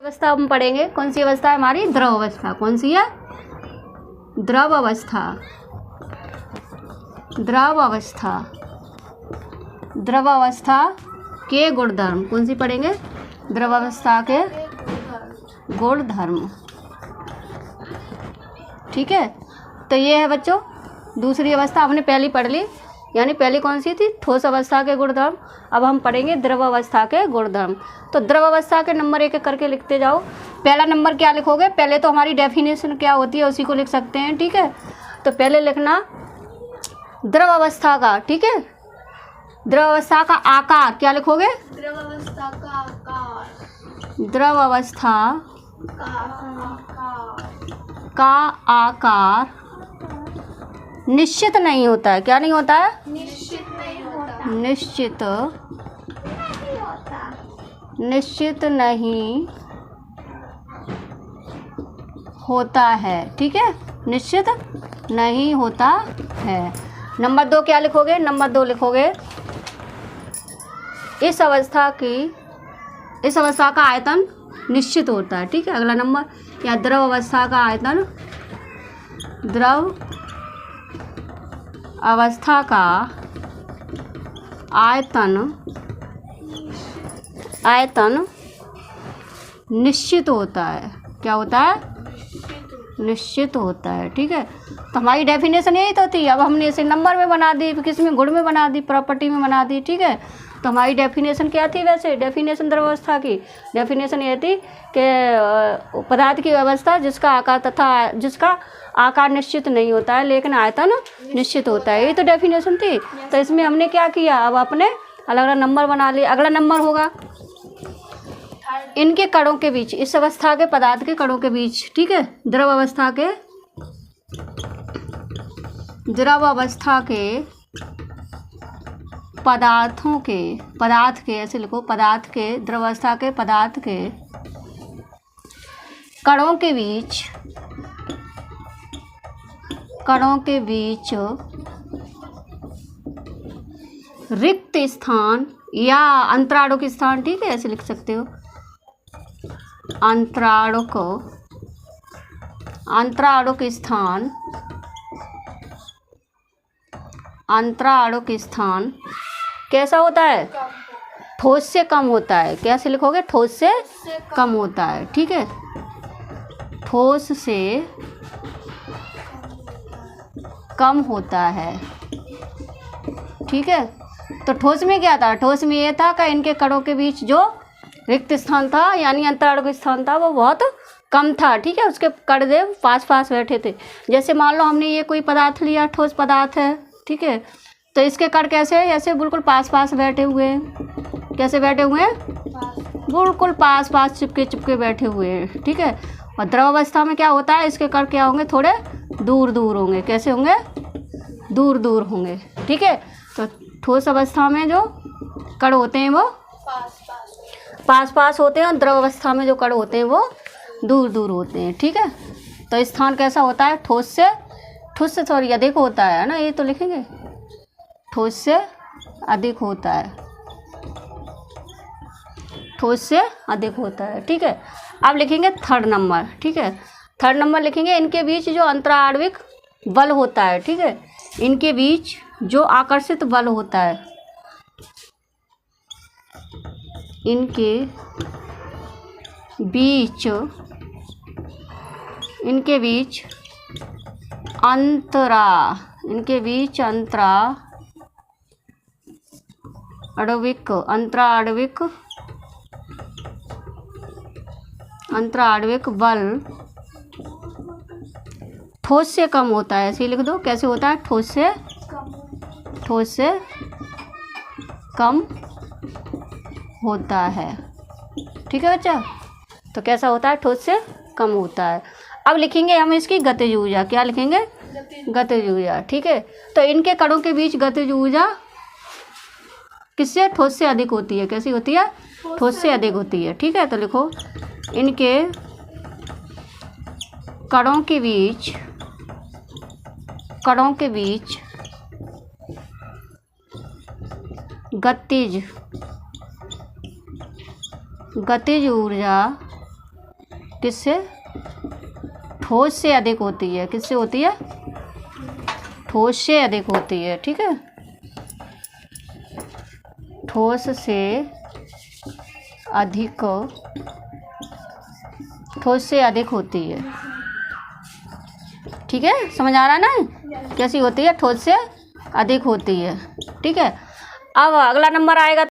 अवस्था हम पढ़ेंगे। कौन सी अवस्था है हमारी? द्रव अवस्था। कौन सी है? द्रव अवस्था। द्रव अवस्था। द्रव अवस्था के गुणधर्म। कौन सी पढ़ेंगे? द्रव अवस्था के गुणधर्म। ठीक है, तो ये है बच्चों दूसरी अवस्था हमने पहली पढ़ ली, यानी पहली कौन सी थी? ठोस अवस्था के गुणधर्म। अब हम पढ़ेंगे द्रव अवस्था के गुणधर्म। तो द्रव अवस्था के नंबर एक एक करके लिखते जाओ। पहला नंबर क्या लिखोगे? पहले तो हमारी डेफिनेशन क्या होती है उसी को लिख सकते हैं। ठीक है, तो पहले लिखना द्रव अवस्था का। ठीक है, द्रव अवस्था का आकार क्या लिखोगे? द्रव अवस्था का आकार। द्रव अवस्था का आकार निश्चित नहीं होता है। क्या नहीं होता है? निश्चित नहीं होता। निश्चित नहीं होता है। ठीक है, निश्चित नहीं होता है। नंबर 2 क्या लिखोगे? नंबर 2 लिखोगे इस अवस्था का आयतन निश्चित होता है। ठीक है, अगला नंबर या द्रव अवस्था का आयतन, द्रव अवस्था का आयतन निश्चित होता है। क्या होता है? निश्चित होता है। ठीक है, तो हमारी डेफिनेशन यही तो थी। अब हमने इसे नंबर में बना दी, किस में? गुण में बना दी, प्रॉपर्टी में बना दी। ठीक है, तो हमारी डेफिनेशन क्या थी? वैसे डेफिनेशन द्रव अवस्था की डेफिनेशन ये थी कि पदार्थ की अवस्था जिसका आकार निश्चित नहीं होता है लेकिन आयतन निश्चित होता है। ये तो डेफिनेशन थी। तो इसमें हमने क्या किया? अब अपने अलग अलग नंबर बना लिए। अगला नंबर होगा इनके कणों के बीच, इस अवस्था के पदार्थ के कणों के बीच। ठीक है, द्रव अवस्था के पदार्थ के ऐसे लिखो, द्रव अवस्था के पदार्थ के कणों के बीच रिक्त स्थान या अंतराणुक स्थान। ठीक है, ऐसे लिख सकते हो, अंतराणुक स्थान कैसा होता है? ठोस से कम होता है। कैसे लिखोगे? ठोस से कम होता है। ठीक है, ठोस से कम होता है। ठीक है, तो ठोस में क्या था? ठोस में ये था कि इनके कणों के बीच जो रिक्त स्थान था यानी अंतराणुक स्थान था वो बहुत कम था। ठीक है, उसके कण देव पास पास बैठे थे। जैसे मान लो हमने ये कोई पदार्थ लिया, ठोस पदार्थ है। ठीक है, तो इसके कण कैसे है? ऐसे बिल्कुल पास पास बैठे हुए हैं। कैसे बैठे हुए हैं? बिल्कुल पास पास चिपके बैठे हुए हैं। ठीक है, और द्रव अवस्था में क्या होता है? इसके कण क्या होंगे? थोड़े दूर दूर होंगे। कैसे होंगे? दूर दूर होंगे। ठीक है, तो ठोस अवस्था में जो कण होते हैं वो पास पास होते हैं और द्रव अवस्था में जो कण होते हैं वो दूर दूर होते हैं। ठीक है, तो स्थान कैसा होता है? ठोस से थोड़ी अधिक होता है ना, ये तो लिखेंगे ठोस से अधिक होता है। ठोस से अधिक होता है। ठीक है, अब लिखेंगे थर्ड नंबर। ठीक है, थर्ड नंबर लिखेंगे इनके बीच जो अंतराण्विक बल होता है। ठीक है, इनके बीच जो आकर्षित बल होता है, इनके बीच अंतराण्विक बल ठोस से कम होता है। ऐसे लिख दो। कैसे होता है? ठोस से कम होता है। ठीक है बच्चा, तो कैसा होता है? ठोस से कम होता है। अब लिखेंगे हम इसकी गतिज ऊर्जा। क्या लिखेंगे? गतिज ऊर्जा। ठीक है, तो इनके कणों के बीच गतिज ऊर्जा किससे? ठोस से अधिक होती है। कैसी होती है? ठोस से अधिक होती है। ठीक है, तो लिखो इनके कणों के बीच गतिज ऊर्जा किससे? ठोस से अधिक होती है। किससे होती है? ठोस से अधिक होती है। ठीक है, ठोस से अधिक, ठोस से अधिक होती है। ठीक है, समझ आ रहा है ना? कैसी होती है? ठोस से अधिक होती है। ठीक है, अब अगला नंबर आएगा